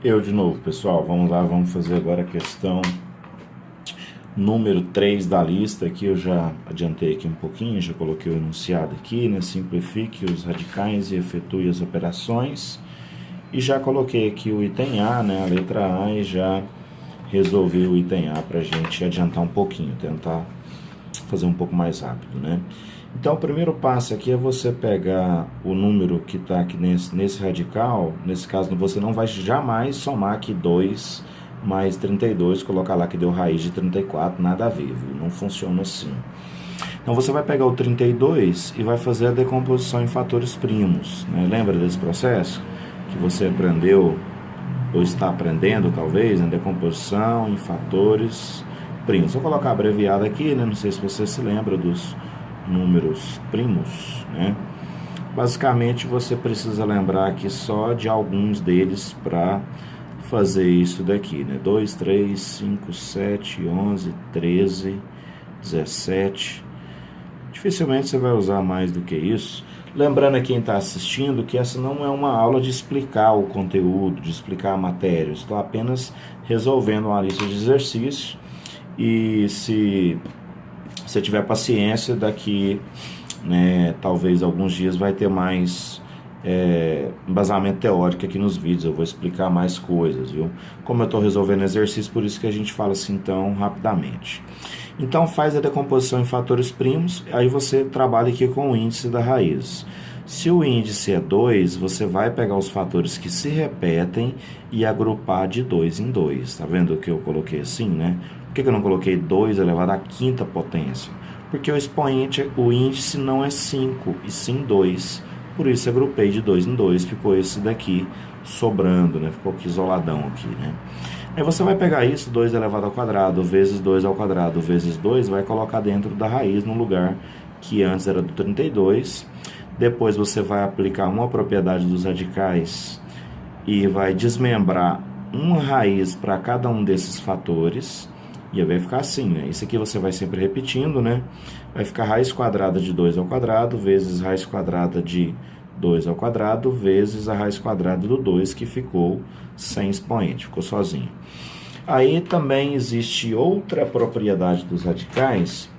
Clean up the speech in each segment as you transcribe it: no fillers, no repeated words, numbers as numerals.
Eu de novo, pessoal, vamos lá, vamos fazer agora a questão número 3 da lista. Aqui eu já adiantei aqui um pouquinho, já coloquei o enunciado aqui, né? Simplifique os radicais e efetue as operações. E já coloquei aqui o item A, né? A letra A, e já resolvi o item A para a gente adiantar um pouquinho, tentar fazer um pouco mais rápido, né? Então, o primeiro passo aqui é você pegar o número que está aqui nesse radical. Nesse caso, você não vai jamais somar aqui 2 mais 32, colocar lá que deu raiz de 34, nada a ver, viu? Não funciona assim. Então, você vai pegar o 32 e vai fazer a decomposição em fatores primos, né? Lembra desse processo que você aprendeu, ou está aprendendo, talvez, né? Decomposição em fatores primos. Vou colocar abreviado aqui, né? Não sei se você se lembra dos números primos, né? Basicamente você precisa lembrar aqui só de alguns deles para fazer isso daqui, né? 2, 3, 5, 7, 11, 13, 17. Dificilmente você vai usar mais do que isso. Lembrando a quem está assistindo que essa não é uma aula de explicar o conteúdo, de explicar a matéria. Estou apenas resolvendo uma lista de exercícios, e se você tiver paciência, daqui, né, talvez alguns dias vai ter mais embasamento teórico aqui nos vídeos. Eu vou explicar mais coisas, viu? Como eu estou resolvendo exercício, por isso que a gente fala assim tão rapidamente. Então faz a decomposição em fatores primos, aí você trabalha aqui com o índice da raiz. Se o índice é 2, você vai pegar os fatores que se repetem e agrupar de 2 em 2. Tá vendo que eu coloquei assim, né? Por que eu não coloquei 2 elevado à quinta potência? Porque o expoente, o índice não é 5, e sim 2. Por isso eu agrupei de 2 em 2, ficou esse daqui sobrando, né? Ficou aqui isoladão aqui, né? Aí você vai pegar isso, 2 elevado ao quadrado, vezes 2 ao quadrado, vezes 2, vai colocar dentro da raiz no lugar que antes era do 32. Depois você vai aplicar uma propriedade dos radicais e vai desmembrar uma raiz para cada um desses fatores. E aí vai ficar assim, né? Isso aqui você vai sempre repetindo, né? Vai ficar raiz quadrada de 2 ao quadrado, vezes raiz quadrada de 2 ao quadrado, vezes a raiz quadrada do 2, que ficou sem expoente, ficou sozinho. Aí também existe outra propriedade dos radicais,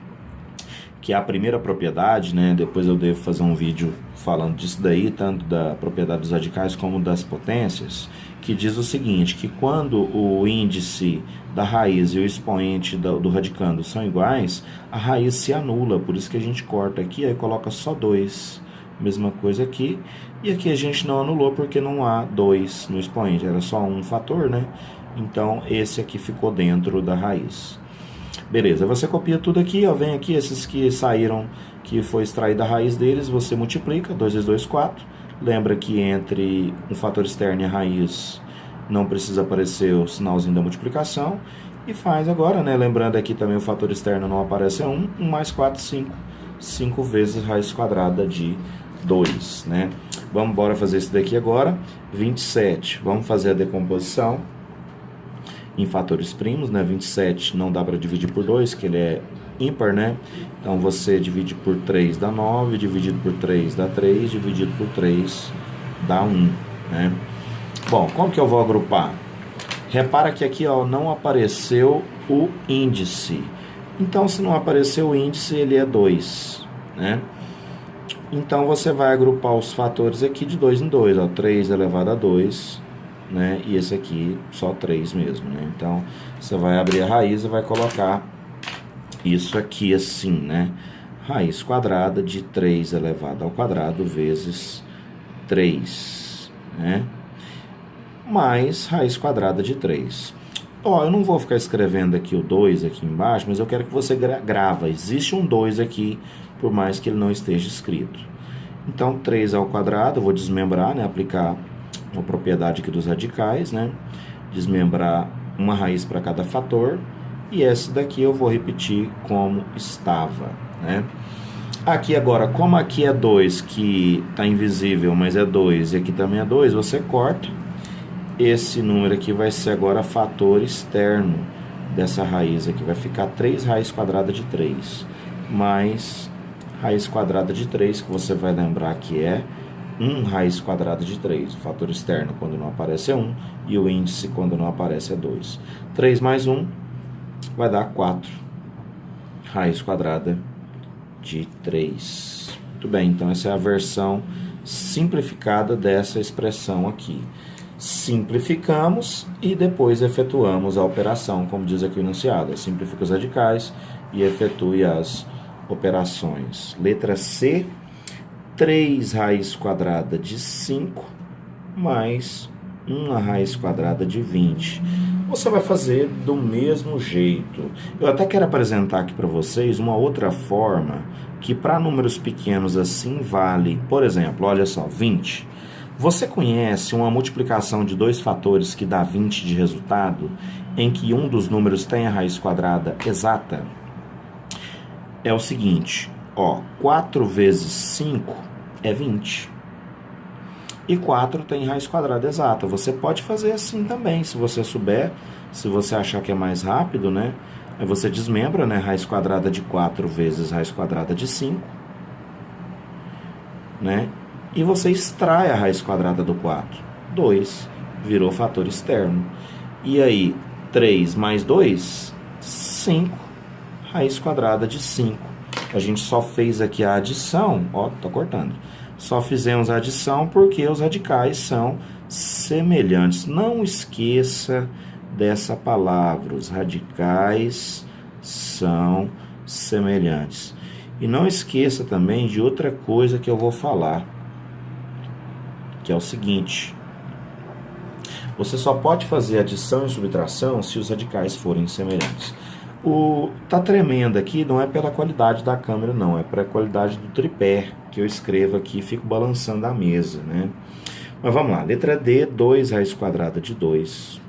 que é a primeira propriedade, né? Depois eu devo fazer um vídeo falando disso daí, tanto da propriedade dos radicais como das potências, que diz o seguinte, que quando o índice da raiz e o expoente do radicando são iguais, a raiz se anula, por isso que a gente corta aqui, aí coloca só 2. Mesma coisa aqui, e aqui a gente não anulou porque não há 2 no expoente, era só um fator, né? Então esse aqui ficou dentro da raiz. Beleza, você copia tudo aqui, ó, vem aqui, esses que saíram, que foi extraída a raiz deles, você multiplica, 2 vezes 2, 4. Lembra que entre um fator externo e a raiz não precisa aparecer o sinalzinho da multiplicação. E faz agora, né? Lembrando aqui também o fator externo não aparece, é 1, 1 mais 4, 5. 5 vezes raiz quadrada de 2, né? Vamos embora fazer isso daqui agora. 27, vamos fazer a decomposição em fatores primos, né? 27 não dá para dividir por 2, que ele é ímpar, né? Então você divide por 3 dá 9, dividido por 3 dá 3, dividido por 3 dá 1, né? Bom, como que eu vou agrupar? Repara que aqui, ó, não apareceu o índice. Então, se não apareceu o índice, ele é 2, né? Então, você vai agrupar os fatores aqui de 2 em 2, ó, 3 elevado a 2, né? E esse aqui, só 3 mesmo, né? Então, você vai abrir a raiz e vai colocar isso aqui assim, né? Raiz quadrada de 3 elevado ao quadrado vezes 3, né? Mais raiz quadrada de 3. Ó, eu não vou ficar escrevendo aqui o 2 aqui embaixo, mas eu quero que você grava. Existe um 2 aqui, por mais que ele não esteja escrito. Então, 3 ao quadrado, eu vou desmembrar, né? Aplicar uma propriedade aqui dos radicais, né? Desmembrar uma raiz para cada fator. E essa daqui eu vou repetir como estava, né? Aqui agora, como aqui é 2, que está invisível, mas é 2, e aqui também é 2, você corta. Esse número aqui vai ser agora fator externo dessa raiz aqui. Vai ficar 3 raiz quadrada de 3, mais raiz quadrada de 3, que você vai lembrar que é 1 raiz quadrada de 3. O fator externo quando não aparece é 1 e o índice quando não aparece é 2. 3 mais 1 vai dar 4 raiz quadrada de 3. Muito bem, então essa é a versão simplificada dessa expressão aqui. Simplificamos e depois efetuamos a operação, como diz aqui o enunciado. Simplifica os radicais e efetue as operações. Letra C, 3 raiz quadrada de 5 mais 1 raiz quadrada de 20. Você vai fazer do mesmo jeito. Eu até quero apresentar aqui para vocês uma outra forma que para números pequenos assim vale. Por exemplo, olha só, 20. Você conhece uma multiplicação de dois fatores que dá 20 de resultado, em que um dos números tem a raiz quadrada exata? É o seguinte, ó, 4 vezes 5 é 20. E 4 tem raiz quadrada exata. Você pode fazer assim também, se você souber, se você achar que é mais rápido, né? Aí você desmembra, né? Raiz quadrada de 4 vezes raiz quadrada de 5, né? E você extrai a raiz quadrada do 4. 2, virou fator externo. E aí, 3 mais 2, 5, raiz quadrada de 5. A gente só fez aqui a adição, ó, tô cortando. Só fizemos a adição porque os radicais são semelhantes. Não esqueça dessa palavra, os radicais são semelhantes. E não esqueça também de outra coisa que eu vou falar, que é o seguinte: você só pode fazer adição e subtração se os radicais forem semelhantes. Tá tremendo aqui, não é pela qualidade da câmera, não, é pela qualidade do tripé que eu escrevo aqui e fico balançando a mesa, né? Mas vamos lá, letra D, 2 raiz quadrada de 2,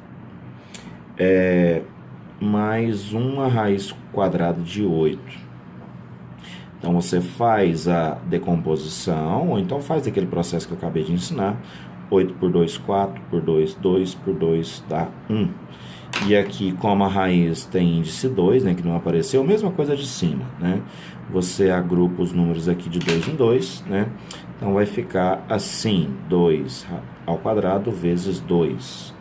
mais 1 raiz quadrada de 8. Então você faz a decomposição, ou então faz aquele processo que eu acabei de ensinar. 8 por 2, 4, por 2, 2, por 2 dá 1. E aqui, como a raiz tem índice 2, né, que não apareceu, mesma coisa de cima, né? Você agrupa os números aqui de 2 em 2, né? Então vai ficar assim, 2 ao quadrado vezes 2.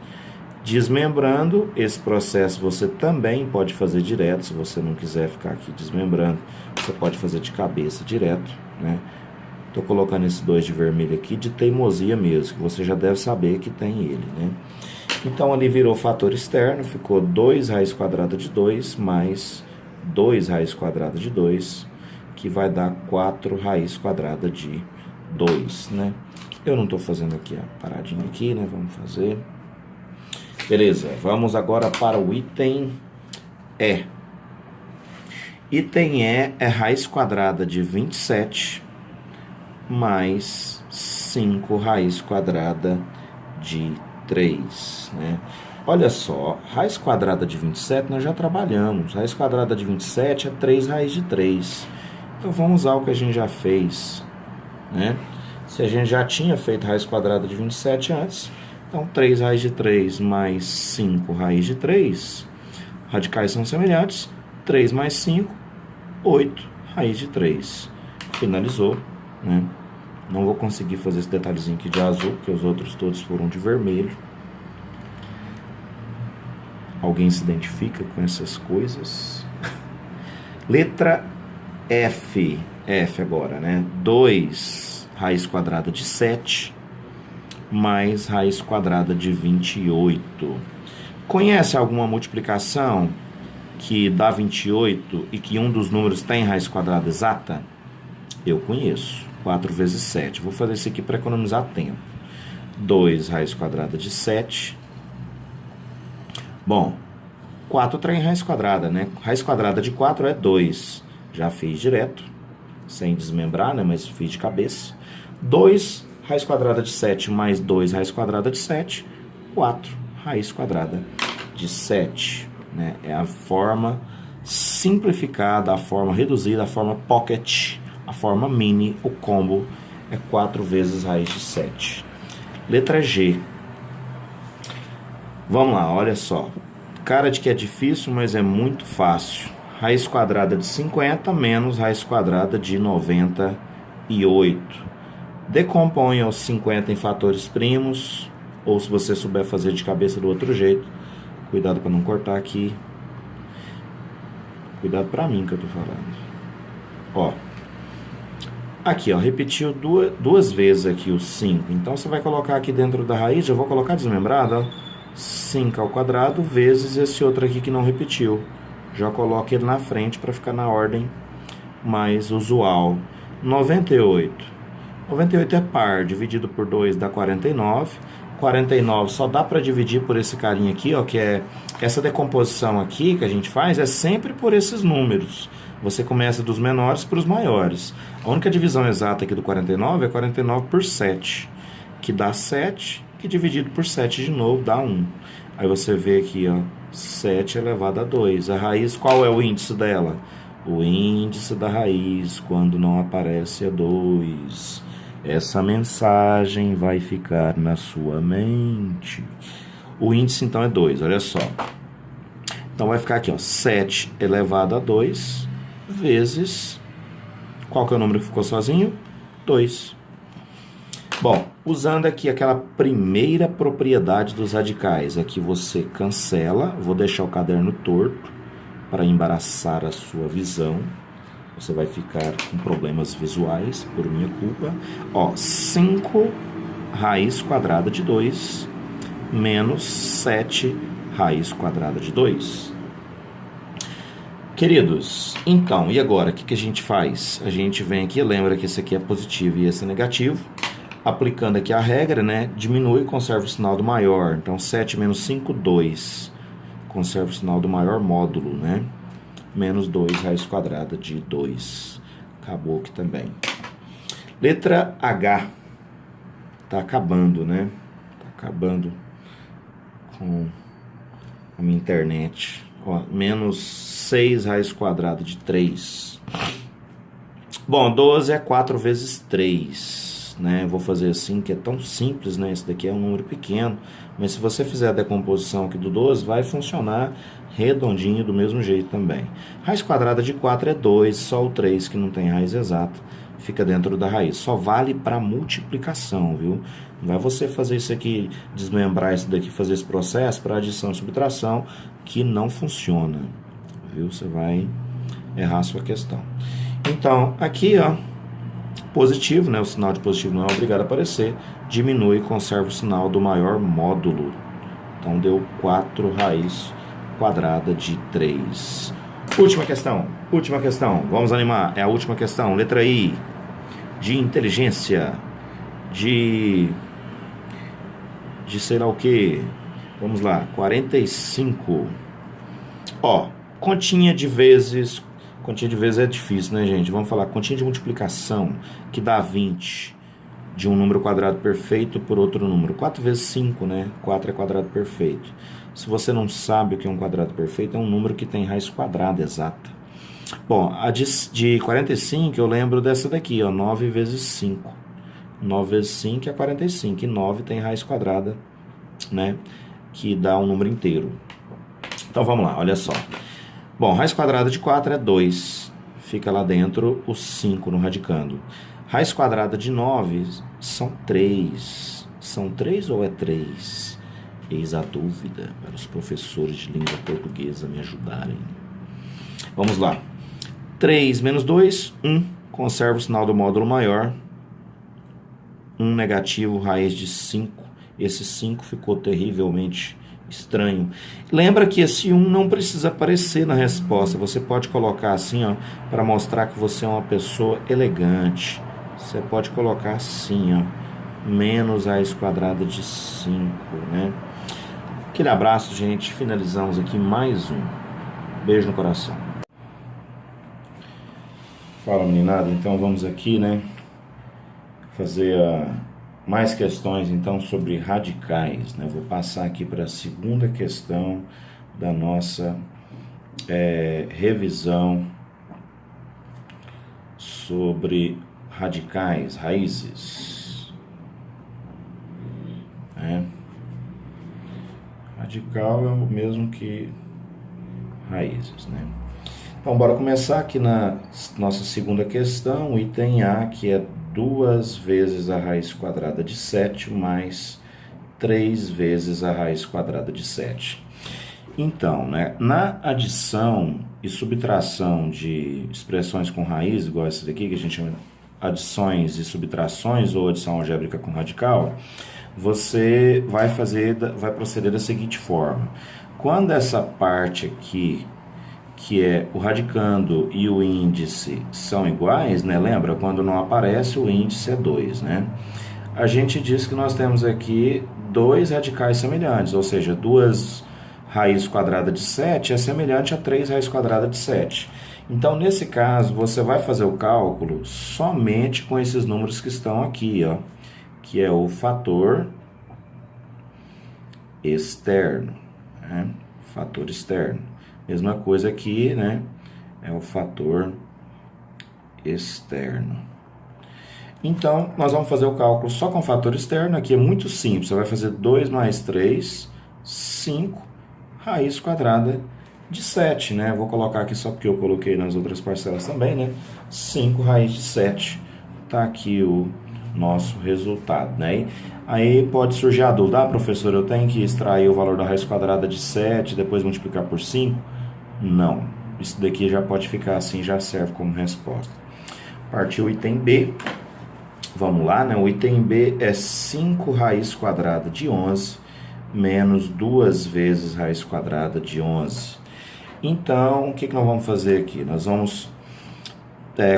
Desmembrando, esse processo você também pode fazer direto, se você não quiser ficar aqui desmembrando, você pode fazer de cabeça direto, né? Estou colocando esse 2 de vermelho aqui de teimosia mesmo, que você já deve saber que tem ele, né? Então ali virou fator externo, ficou 2 raiz quadrada de 2 mais 2 raiz quadrada de 2, que vai dar 4 raiz quadrada de 2, né? Eu não estou fazendo aqui a paradinha aqui, né? Vamos fazer. Beleza, vamos agora para o item E. Item E é raiz quadrada de 27 mais 5 raiz quadrada de 3, né? Olha só, raiz quadrada de 27 nós já trabalhamos. Raiz quadrada de 27 é 3 raiz de 3. Então vamos usar o que a gente já fez, né? Se a gente já tinha feito raiz quadrada de 27 antes, então 3 raiz de 3 mais 5 raiz de 3, radicais são semelhantes, 3 mais 5, 8 raiz de 3. Finalizou, né? Não vou conseguir fazer esse detalhezinho aqui de azul, porque os outros todos foram de vermelho. Alguém se identifica com essas coisas? Letra F. F agora, né? 2 raiz quadrada de 7 mais raiz quadrada de 28. Conhece alguma multiplicação que dá 28 e que um dos números tem raiz quadrada exata? Eu conheço. 4 vezes 7. Vou fazer isso aqui para economizar tempo. 2 raiz quadrada de 7. Bom, 4 tem raiz quadrada, né? Raiz quadrada de 4 é 2. Já fiz direto, sem desmembrar, né? Mas fiz de cabeça. 2 raiz quadrada de 7 mais 2 raiz quadrada de 7. 4 raiz quadrada de 7. Né? É a forma simplificada, a forma reduzida, a forma pocket. A forma mini, o combo, é 4 vezes raiz de 7. Letra G. Vamos lá, olha só. Cara de que é difícil, mas é muito fácil. Raiz quadrada de 50 menos raiz quadrada de 98. Decomponha os 50 em fatores primos, ou se você souber fazer de cabeça do outro jeito. Cuidado para não cortar aqui. Cuidado para mim que eu tô falando. Ó. Aqui, ó, repetiu duas vezes aqui o 5. Então, você vai colocar aqui dentro da raiz, já vou colocar desmembrado, ó. 5 ao quadrado vezes esse outro aqui que não repetiu. Já coloco ele na frente para ficar na ordem mais usual. 98. 98 é par, dividido por 2 dá 49. 49 só dá para dividir por esse carinha aqui, ó, que é essa decomposição aqui que a gente faz é sempre por esses números. Você começa dos menores para os maiores. A única divisão exata aqui do 49 é 49 por 7, que dá 7, que dividido por 7 de novo dá 1. Aí você vê aqui, ó, 7 elevado a 2. A raiz, qual é o índice dela? O índice da raiz, quando não aparece, é 2. Essa mensagem vai ficar na sua mente. O índice, então, é 2, olha só. Então, vai ficar aqui, ó, 7 elevado a 2 vezes... Qual que é o número que ficou sozinho? 2. Bom, usando aqui aquela primeira propriedade dos radicais, aqui você cancela, vou deixar o caderno torto para embaraçar a sua visão. Você vai ficar com problemas visuais por minha culpa. Ó, 5 raiz quadrada de 2 menos 7 raiz quadrada de 2. Queridos, então, e agora? O que a gente faz? A gente vem aqui, lembra que esse aqui é positivo e esse é negativo. Aplicando aqui a regra, né? Diminui e conserva o sinal do maior. Então, 7 menos 5, 2. Conserva o sinal do maior módulo, né? Menos 2 raiz quadrada de 2. Acabou aqui também. Letra H. Tá acabando, né? Tá acabando com a minha internet. Ó, menos 6 raiz quadrada de 3. Bom, 12 é 4 vezes 3, né? Vou fazer assim, que é tão simples, né? Esse daqui é um número pequeno, mas se você fizer a decomposição aqui do 12, vai funcionar redondinho do mesmo jeito também. Raiz quadrada de 4 é 2, só o 3 que não tem raiz exata fica dentro da raiz. Só vale para multiplicação, viu? Não vai você fazer isso aqui, desmembrar isso daqui, fazer esse processo para adição e subtração, que não funciona, viu? Você vai errar a sua questão. Então, aqui, ó, positivo, né? O sinal de positivo não é obrigado a aparecer. Diminui e conserva o sinal do maior módulo. Então, deu 4 raiz quadrada de 3. Última questão. Vamos animar. É a última questão. Letra I. De inteligência. De sei lá o que. Vamos lá. 45. Ó, continha de vezes. Continha de vezes é difícil, né, gente? Vamos falar continha de multiplicação, que dá 20 de um número quadrado perfeito por outro número. 4 vezes 5, né? 4 é quadrado perfeito. Se você não sabe o que é um quadrado perfeito, é um número que tem raiz quadrada exata. Bom, a de 45 eu lembro dessa daqui, ó, 9 vezes 5. 9 vezes 5 é 45, e 9 tem raiz quadrada, né? Que dá um número inteiro. Então vamos lá, olha só. Bom, raiz quadrada de 4 é 2. Fica lá dentro o 5 no radicando. Raiz quadrada de 9 são 3. São 3 ou é 3? Eis a dúvida para os professores de língua portuguesa me ajudarem. Vamos lá. 3 menos 2, 1. Conserva o sinal do módulo maior. 1 negativo, raiz de 5. Esse 5 ficou terrivelmente estranho. Lembra que esse 1 não precisa aparecer na resposta. Você pode colocar assim, ó, para mostrar que você é uma pessoa elegante. Você pode colocar assim, ó, menos raiz quadrada de 5, né? Aquele abraço, gente. Finalizamos aqui mais um. Beijo no coração. Fala, meninada. Então vamos aqui, né, fazer mais questões então sobre radicais, né? Vou passar aqui para a segunda questão da nossa revisão sobre radicais, raízes, né? Radical é o mesmo que raízes, né? Então, bora começar aqui na nossa segunda questão, item A, que é 2 vezes a raiz quadrada de 7 mais 3 vezes a raiz quadrada de 7. Então, né, na adição e subtração de expressões com raiz, igual essa daqui, que a gente chama de adições e subtrações, ou adição algébrica com radical, você vai proceder da seguinte forma. Quando essa parte aqui, que é o radicando e o índice, são iguais, né? Lembra? Quando não aparece, o índice é 2, né? A gente diz que nós temos aqui 2 radicais semelhantes, ou seja, 2 raiz quadrada de 7 é semelhante a 3 raiz quadrada de 7. Então, nesse caso, você vai fazer o cálculo somente com esses números que estão aqui, ó, que é o fator externo, né? Fator externo. Mesma coisa aqui, né? É o fator externo. Então, nós vamos fazer o cálculo só com o fator externo. Aqui é muito simples. Você vai fazer 2 mais 3, 5, raiz quadrada de 7, né? Vou colocar aqui só porque eu coloquei nas outras parcelas também, né? 5 raiz de 7. Tá aqui o nosso resultado, né? Aí pode surgir a dúvida, professor, eu tenho que extrair o valor da raiz quadrada de 7 e depois multiplicar por 5? Não, isso daqui já pode ficar assim, já serve como resposta. Partiu o item B, vamos lá, né? O item B é 5 raiz quadrada de 11 menos 2 vezes raiz quadrada de 11. Então, o que nós vamos fazer aqui? Nós vamos...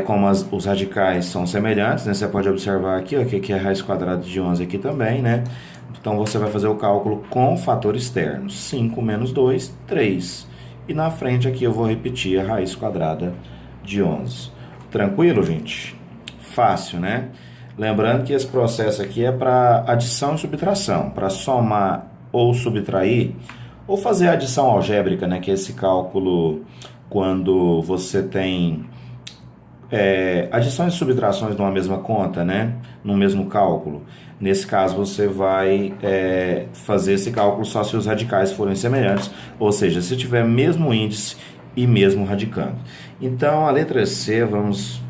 como os radicais são semelhantes, né? Você pode observar aqui, ó, que é a raiz quadrada de 11 aqui também, né? Então, você vai fazer o cálculo com o fator externo. 5 menos 2, 3. E na frente aqui eu vou repetir a raiz quadrada de 11. Tranquilo, gente? Fácil, né? Lembrando que esse processo aqui é para adição e subtração. Para somar ou subtrair, ou fazer a adição algébrica, né? Que é esse cálculo quando você tem... adições e subtrações numa mesma conta, né? No mesmo cálculo. Nesse caso, você vai fazer esse cálculo só se os radicais forem semelhantes, ou seja, se tiver mesmo índice e mesmo radicando. Então, a letra C, vamos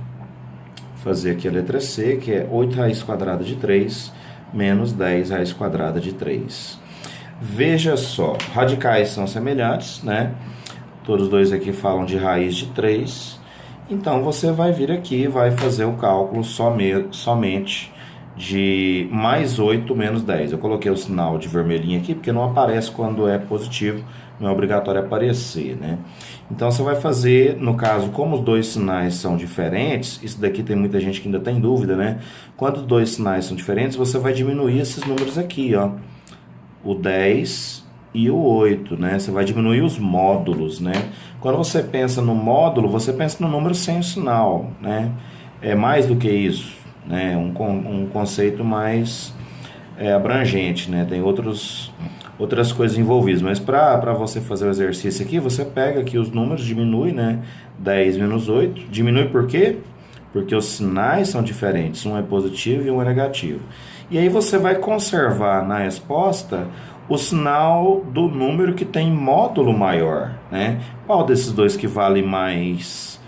fazer aqui a letra C, que é 8 raiz quadrada de 3 menos 10 raiz quadrada de 3. Veja só, radicais são semelhantes, né? Todos dois aqui falam de raiz de 3. Então, você vai vir aqui e vai fazer o cálculo somente de mais 8 menos 10. Eu coloquei o sinal de vermelhinho aqui, porque não aparece quando é positivo, não é obrigatório aparecer, né? Então, você vai fazer, no caso, como os dois sinais são diferentes, isso daqui tem muita gente que ainda tem dúvida, né? Quando os dois sinais são diferentes, você vai diminuir esses números aqui, ó. O 10 e o 8, né? Você vai diminuir os módulos, né? Quando você pensa no módulo, você pensa no número sem o sinal, né? É mais do que isso, né? Um conceito mais abrangente, né? Tem outras coisas envolvidas, mas para você fazer o exercício aqui, você pega aqui os números, diminui, né? 10 menos 8, diminui por quê? Porque os sinais são diferentes, um é positivo e um é negativo. E aí você vai conservar na resposta o sinal do número que tem módulo maior, né? Qual desses dois que vale mais?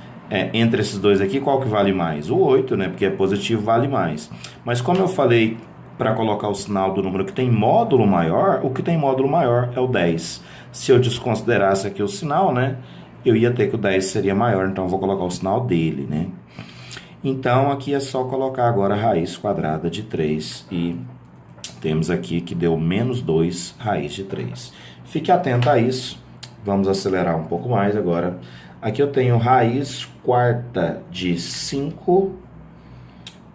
Entre esses dois aqui, qual que vale mais? O 8, né? Porque é positivo, vale mais. Mas como eu falei para colocar o sinal do número que tem módulo maior, o que tem módulo maior é o 10. Se eu desconsiderasse aqui o sinal, né? Eu ia ter que o 10 seria maior, então eu vou colocar o sinal dele, né? Então, aqui é só colocar agora a raiz quadrada de 3 e temos aqui que deu menos 2 raiz de 3. Fique atento a isso. Vamos acelerar um pouco mais agora. Aqui eu tenho raiz quarta de 5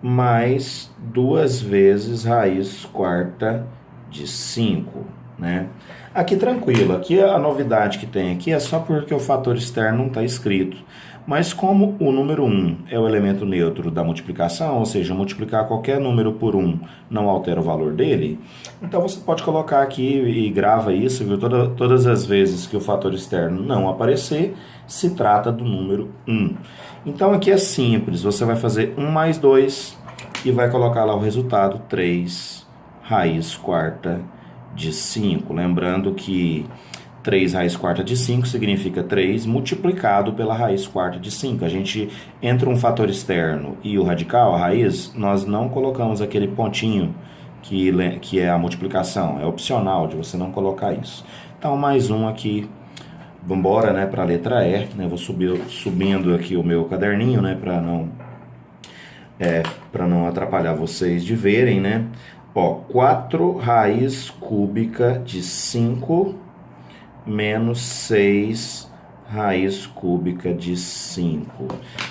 mais 2 vezes raiz quarta de 5, né? Aqui tranquilo. Aqui a novidade que tem aqui é só porque o fator externo não está escrito. Mas como o número 1 é o elemento neutro da multiplicação, ou seja, multiplicar qualquer número por 1 não altera o valor dele, então você pode colocar aqui e grava isso, viu? Todas as vezes que o fator externo não aparecer, se trata do número 1. Então aqui é simples, você vai fazer 1 mais 2 e vai colocar lá o resultado 3 raiz quarta de 5. Lembrando que 3 raiz quarta de 5 significa 3 multiplicado pela raiz quarta de 5. A gente, entre um fator externo e o radical, a raiz, nós não colocamos aquele pontinho que é a multiplicação. É opcional de você não colocar isso. Então, mais um aqui. Vamos embora, né, para a letra E. Né, vou subindo aqui o meu caderninho, né, para não atrapalhar vocês de verem, né. Ó, 4 raiz cúbica de 5 menos 6 raiz cúbica de 5.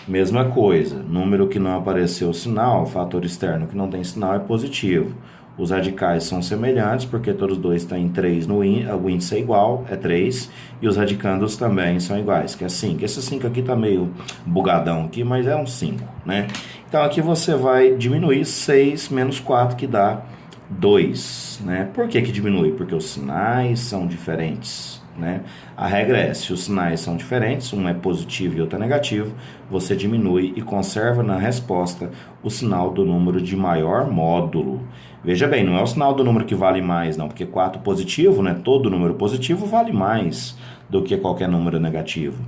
Mesma coisa, número que não apareceu o sinal, fator externo que não tem sinal é positivo. Os radicais são semelhantes, porque todos dois estão em 3 no índice, o índice é igual, é 3, e os radicandos também são iguais, que é 5. Esse 5 aqui está meio bugadão aqui, mas é um 5, né? Então aqui você vai diminuir 6 menos 4, que dá 2, né? Por que diminui? Porque os sinais são diferentes, né? A regra é, se os sinais são diferentes, um é positivo e outro é negativo, você diminui e conserva na resposta o sinal do número de maior módulo. Veja bem, não é o sinal do número que vale mais, não, porque 4 positivo, né? Todo número positivo vale mais do que qualquer número negativo.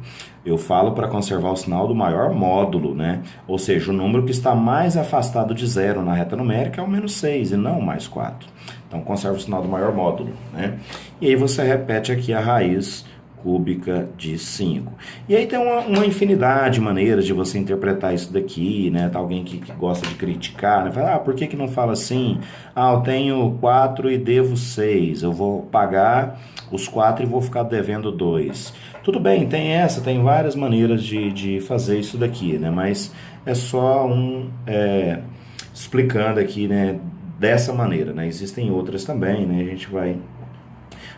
Eu falo para conservar o sinal do maior módulo, né? Ou seja, o número que está mais afastado de zero na reta numérica é o menos 6 e não o mais 4. Então, conserva o sinal do maior módulo, né? E aí você repete aqui a raiz cúbica de 5. E aí tem uma infinidade de maneiras de você interpretar isso daqui, né? Tá alguém que gosta de criticar, né? Fala, por que não fala assim? Eu tenho 4 e devo 6. Eu vou pagar os 4 e vou ficar devendo 2. Tudo bem, tem várias maneiras de fazer isso daqui, né? Mas é só explicando aqui, né? Dessa maneira, né? Existem outras também, né? A gente vai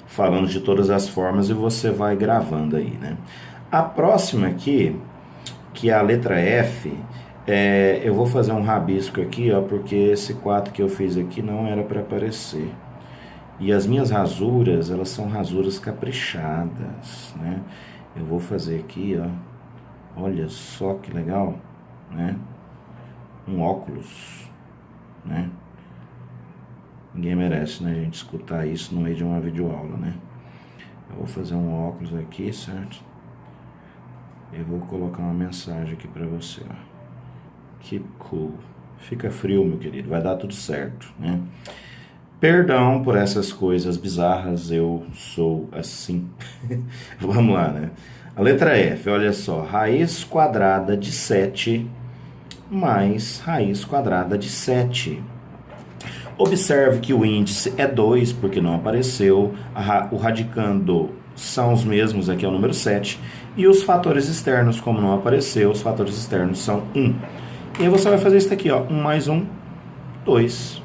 falando de todas as formas e você vai gravando aí, né? A próxima aqui, que é a letra F, eu vou fazer um rabisco aqui, ó, porque esse 4 que eu fiz aqui não era para aparecer. E as minhas rasuras, elas são rasuras caprichadas, né? Eu vou fazer aqui, ó, olha só que legal, né? Um óculos, né? Ninguém merece, né, a gente escutar isso no meio de uma videoaula, né? Eu vou fazer um óculos aqui, certo? Eu vou colocar uma mensagem aqui pra você, ó. Keep cool. Fica frio, meu querido, vai dar tudo certo, né? Perdão por essas coisas bizarras, eu sou assim. Vamos lá, né? A letra F, olha só. Raiz quadrada de 7 mais raiz quadrada de 7. Observe que o índice é 2, porque não apareceu, o radicando são os mesmos, aqui é o número 7, e os fatores externos, como não apareceu, os fatores externos são 1. E aí você vai fazer isso aqui, ó, 1 mais 1, 2.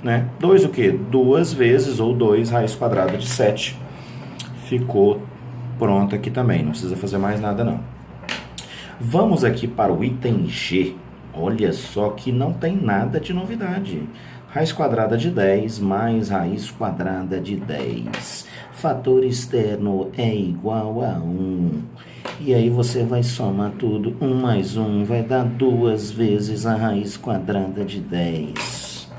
Né? 2 o quê? 2 vezes, ou 2 raiz quadrada de 7. Ficou pronto aqui também, não precisa fazer mais nada não. Vamos aqui para o item G. Olha só que não tem nada de novidade. Raiz quadrada de 10 mais raiz quadrada de 10. Fator externo é igual a 1. E aí você vai somar tudo. 1 mais 1 vai dar 2 vezes a raiz quadrada de 10.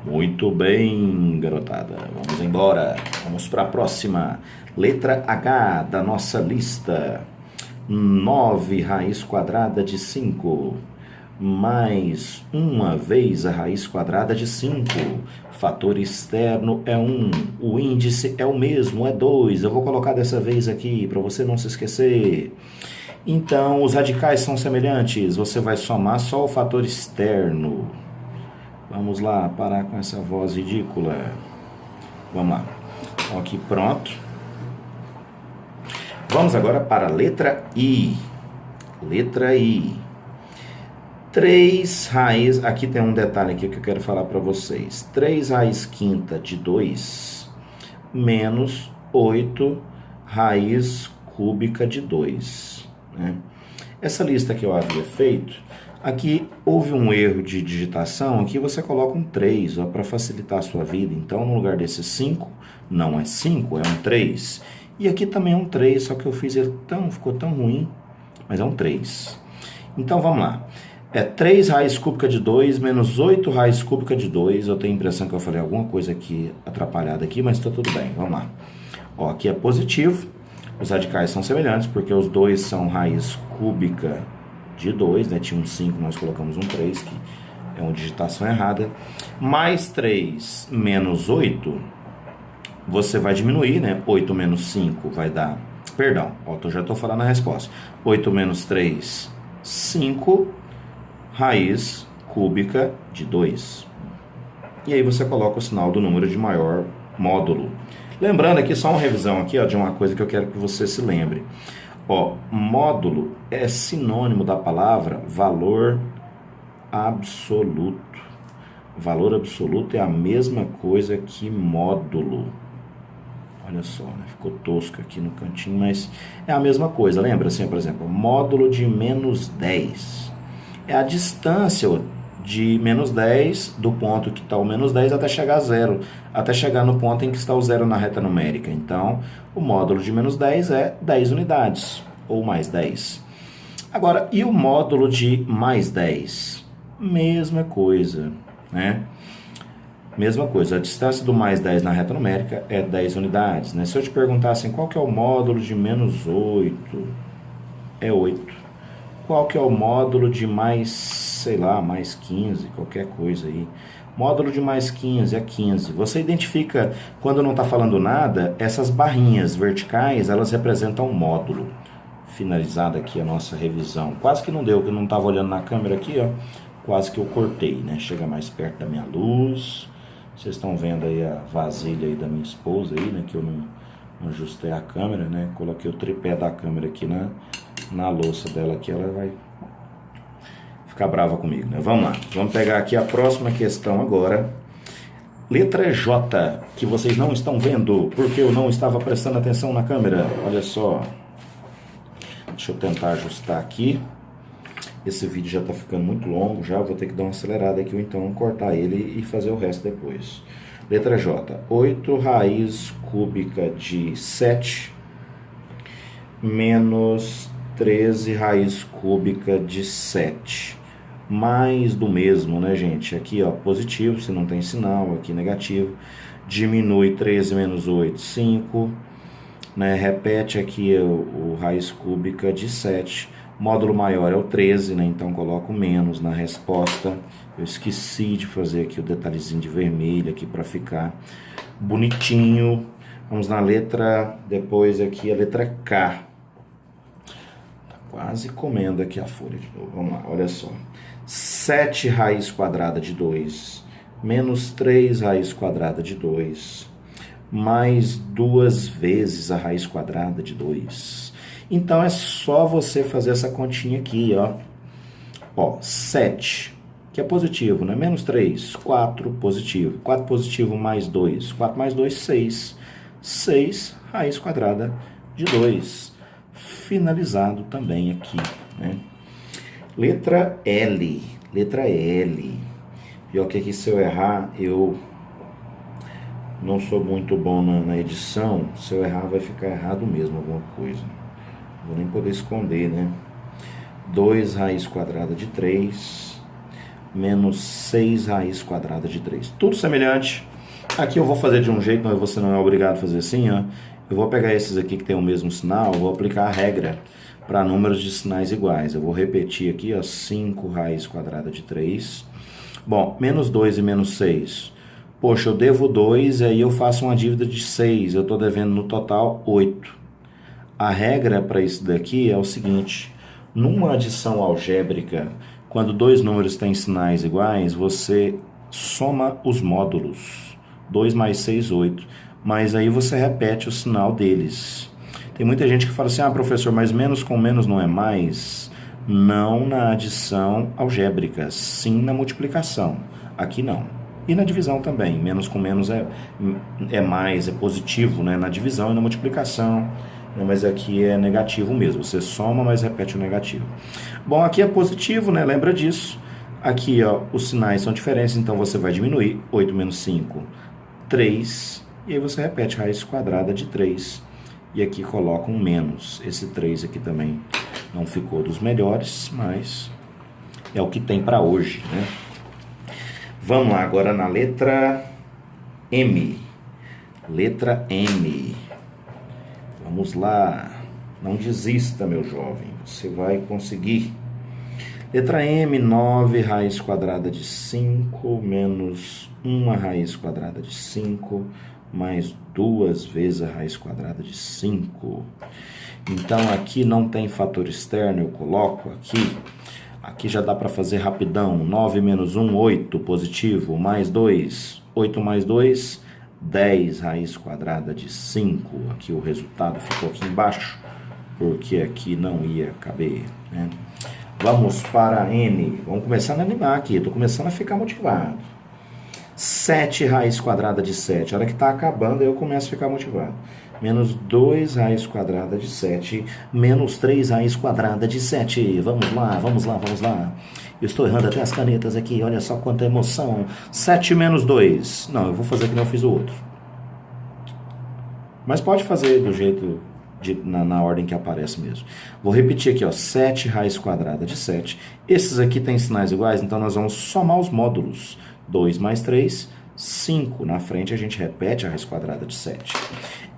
Muito bem, garotada. Vamos embora. Vamos para a próxima. Letra H da nossa lista. 9 raiz quadrada de 5. Mais uma vez a raiz quadrada de 5. Fator externo é 1. O índice é o mesmo, é 2. Eu vou colocar dessa vez aqui para você não se esquecer. Então, os radicais são semelhantes. Você vai somar só o fator externo. Vamos lá, parar com essa voz ridícula. Vamos lá. Então, aqui pronto. Vamos agora para a letra I. Letra I. 3 raiz, aqui tem um detalhe aqui que eu quero falar para vocês. 3 raiz quinta de 2 menos 8 raiz cúbica de 2. Né? Essa lista que eu havia feito, aqui houve um erro de digitação, aqui você coloca um 3 para facilitar a sua vida. Então, no lugar desse 5, não é 5, é um 3. E aqui também é um 3, só que eu fiz ele ficou tão ruim, mas é um 3. Então, vamos lá. É 3 raiz cúbica de 2 menos 8 raiz cúbica de 2. Eu tenho a impressão que eu falei alguma coisa aqui atrapalhada aqui, mas está tudo bem. Vamos lá. Ó, aqui é positivo, os radicais são semelhantes, porque os dois são raiz cúbica de 2, né? Tinha um 5, nós colocamos um 3, que é uma digitação errada. Mais 3 menos 8, você vai diminuir, né? 8 menos 5 vai dar... Perdão, ó, já estou falando a resposta. 8 menos 3, 5, raiz cúbica de 2. E aí você coloca o sinal do número de maior módulo. Lembrando aqui, só uma revisão aqui, ó, de uma coisa que eu quero que você se lembre. Ó, módulo é sinônimo da palavra valor absoluto. Valor absoluto é a mesma coisa que módulo. Olha só, né? Ficou tosco aqui no cantinho, mas é a mesma coisa. Lembra assim, por exemplo, módulo de menos 10. É a distância de menos 10, do ponto que está o menos 10 até chegar a zero. Até chegar no ponto em que está o zero na reta numérica. Então, o módulo de menos 10 é 10 unidades, ou mais 10. Agora, e o módulo de mais 10? Mesma coisa, né? Mesma coisa, a distância do mais 10 na reta numérica é 10 unidades, né? Se eu te perguntar assim, qual que é o módulo de menos 8? É 8. Qual que é o módulo de mais, sei lá, mais 15, qualquer coisa aí? Módulo de mais 15 é 15. Você identifica, quando não está falando nada, essas barrinhas verticais, elas representam um módulo. Finalizada aqui a nossa revisão. Quase que não deu, que eu não estava olhando na câmera aqui, ó. Quase que eu cortei, né? Chega mais perto da minha luz. Vocês estão vendo aí a vasilha aí da minha esposa aí, né? Que eu não ajustei a câmera, né? Coloquei o tripé da câmera aqui na louça dela aqui, ela vai ficar brava comigo, né? Vamos lá, vamos pegar aqui a próxima questão agora. Letra J, que vocês não estão vendo, porque eu não estava prestando atenção na câmera. Olha só. Deixa eu tentar ajustar aqui. Esse vídeo já está ficando muito longo, já vou ter que dar uma acelerada aqui, ou então cortar ele e fazer o resto depois. Letra J, 8 raiz cúbica de 7 menos 13 raiz cúbica de 7. Mais do mesmo, né, gente? Aqui, ó, positivo, se não tem sinal, aqui negativo. Diminui 13 menos 8, 5. Né? Repete aqui o raiz cúbica de 7. Módulo maior é o 13, né? Então coloco menos na resposta. Eu esqueci de fazer aqui o detalhezinho de vermelho aqui para ficar bonitinho. Vamos na letra, depois aqui a letra K. Tá quase comendo aqui a folha de novo. Vamos lá, olha só. 7 raiz quadrada de 2 menos 3 raiz quadrada de 2 mais 2 vezes a raiz quadrada de 2. Então, é só você fazer essa continha aqui, ó. Ó, 7, que é positivo, né? Menos 3, 4, positivo. 4 positivo mais 2. 4 mais 2, 6. 6, raiz quadrada de 2. Finalizado também aqui, né? Letra L. Letra L. Pior que aqui, se eu errar, eu não sou muito bom na edição. Se eu errar, vai ficar errado mesmo alguma coisa. Vou nem poder esconder, né? 2 raiz quadrada de 3 menos 6 raiz quadrada de 3. Tudo semelhante. Aqui eu vou fazer de um jeito, mas você não é obrigado a fazer assim, ó. Eu vou pegar esses aqui que tem o mesmo sinal, vou aplicar a regra para números de sinais iguais. Eu vou repetir aqui, ó, 5 raiz quadrada de 3. Bom, menos 2 e menos 6. Poxa, eu devo 2 e aí eu faço uma dívida de 6. Eu estou devendo no total 8. A regra para isso daqui é o seguinte: numa adição algébrica, quando dois números têm sinais iguais, você soma os módulos. 2 mais 6, 8. Mas aí você repete o sinal deles. Tem muita gente que fala assim, professor, mas menos com menos não é mais? Não na adição algébrica, sim na multiplicação. Aqui não. E na divisão também. Menos com menos é mais, é positivo, né? Na divisão e na multiplicação. Mas aqui é negativo mesmo, você soma, mas repete o negativo. Bom, aqui é positivo, né? Lembra disso. Aqui, ó, os sinais são diferentes, então você vai diminuir. 8 menos 5, 3. E aí você repete raiz quadrada de 3. E aqui coloca um menos. Esse 3 aqui também não ficou dos melhores, mas é o que tem para hoje, né? Vamos lá agora na letra M. Letra M. Vamos lá. Não desista, meu jovem. Você vai conseguir. Letra M, 9 raiz quadrada de 5 menos 1 raiz quadrada de 5 mais 2 vezes a raiz quadrada de 5. Então, aqui não tem fator externo, eu coloco aqui. Aqui já dá para fazer rapidão. 9 menos 1, 8, positivo, mais 2. 8 mais 2, 10 raiz quadrada de 5. Aqui o resultado ficou aqui embaixo, porque aqui não ia caber, né? Vamos para N. Vamos começar a animar aqui. Estou começando a ficar motivado. 7 raiz quadrada de 7. A hora que está acabando, eu começo a ficar motivado. Menos 2 raiz quadrada de 7. Menos 3 raiz quadrada de 7. Vamos lá, vamos lá, vamos lá. Eu estou errando até as canetas aqui. Olha só quanta emoção. 7 menos 2. Não, eu vou fazer que não fiz o outro. Mas pode fazer do jeito... Na ordem que aparece mesmo. Vou repetir aqui, ó, 7 raiz quadrada de 7. Esses aqui têm sinais iguais, então nós vamos somar os módulos. 2 mais 3, 5. Na frente a gente repete a raiz quadrada de 7.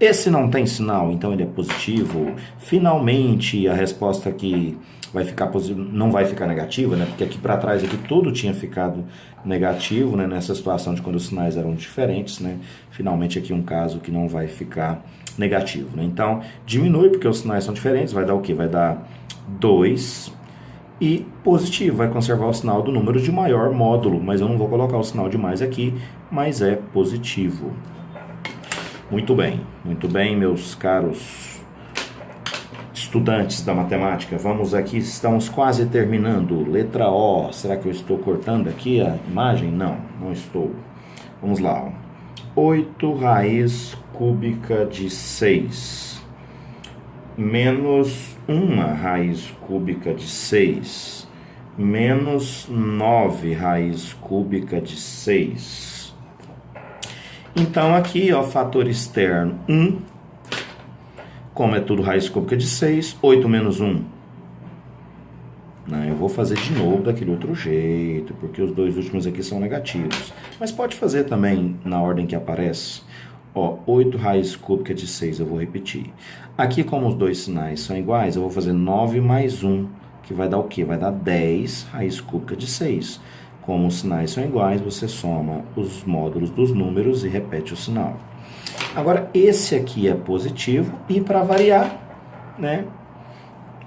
Esse não tem sinal, então ele é positivo. Finalmente, a resposta aqui vai ficar não vai ficar negativa, né? Porque aqui para trás aqui tudo tinha ficado negativo, né? Nessa situação de quando os sinais eram diferentes, né? Finalmente aqui um caso que não vai ficar negativo, né? Então, diminui porque os sinais são diferentes, vai dar o quê? Vai dar 2 e positivo, vai conservar o sinal do número de maior módulo, mas eu não vou colocar o sinal de mais aqui, mas é positivo. Muito bem, meus caros estudantes da matemática. Vamos aqui, estamos quase terminando. Letra O, será que eu estou cortando aqui a imagem? Não, não estou. Vamos lá, ó. 8 raiz cúbica de 6 menos 1 raiz cúbica de 6 menos 9 raiz cúbica de 6. Então aqui, ó, fator externo 1, como é tudo raiz cúbica de 6, 8 menos 1. Não, eu vou fazer de novo daquele outro jeito, porque os dois últimos aqui são negativos. Mas pode fazer também na ordem que aparece. Ó, 8 raiz cúbica de 6, eu vou repetir. Aqui, como os dois sinais são iguais, eu vou fazer 9 mais 1, que vai dar o quê? Vai dar 10 raiz cúbica de 6. Como os sinais são iguais, você soma os módulos dos números e repete o sinal. Agora, esse aqui é positivo e para variar, né,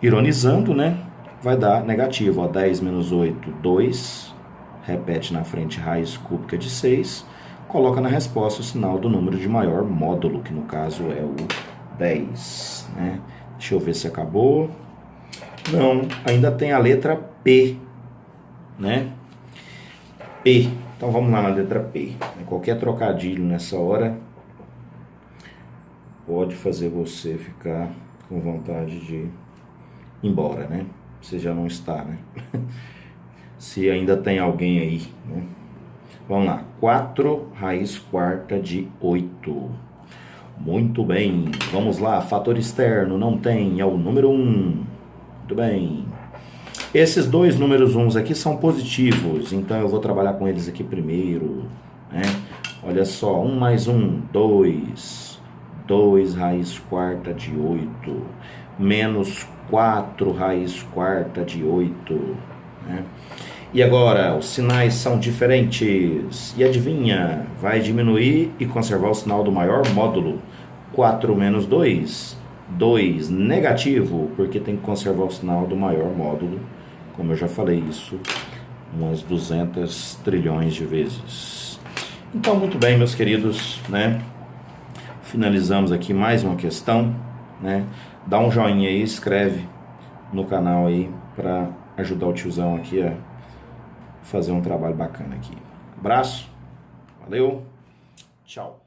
ironizando, né, vai dar negativo. Ó, 10 menos 8, 2. Repete na frente raiz cúbica de 6. Coloca na resposta o sinal do número de maior módulo, que no caso é o 10. Né? Deixa eu ver se acabou. Não, ainda tem a letra P, né? P. Então vamos lá na letra P. Qualquer trocadilho nessa hora pode fazer você ficar com vontade de ir embora, né? Você já não está, né? Se ainda tem alguém aí, né? Vamos lá. 4 raiz quarta de 8. Muito bem. Vamos lá. Fator externo não tem, é o número 1. Muito bem. Esses dois números 1 aqui são positivos, então eu vou trabalhar com eles aqui primeiro, né? Olha só, 1 mais 1, 2. 2 raiz quarta de 8. Menos 4 raiz quarta de 8. Né? E agora, os sinais são diferentes. E adivinha, vai diminuir e conservar o sinal do maior módulo. 4 menos 2. 2 negativo, porque tem que conservar o sinal do maior módulo. Como eu já falei isso umas 200 trilhões de vezes. Então, muito bem, meus queridos, né? Finalizamos aqui mais uma questão, né? Dá um joinha aí, inscreve no canal aí para ajudar o tiozão aqui a fazer um trabalho bacana aqui. Abraço, valeu, tchau.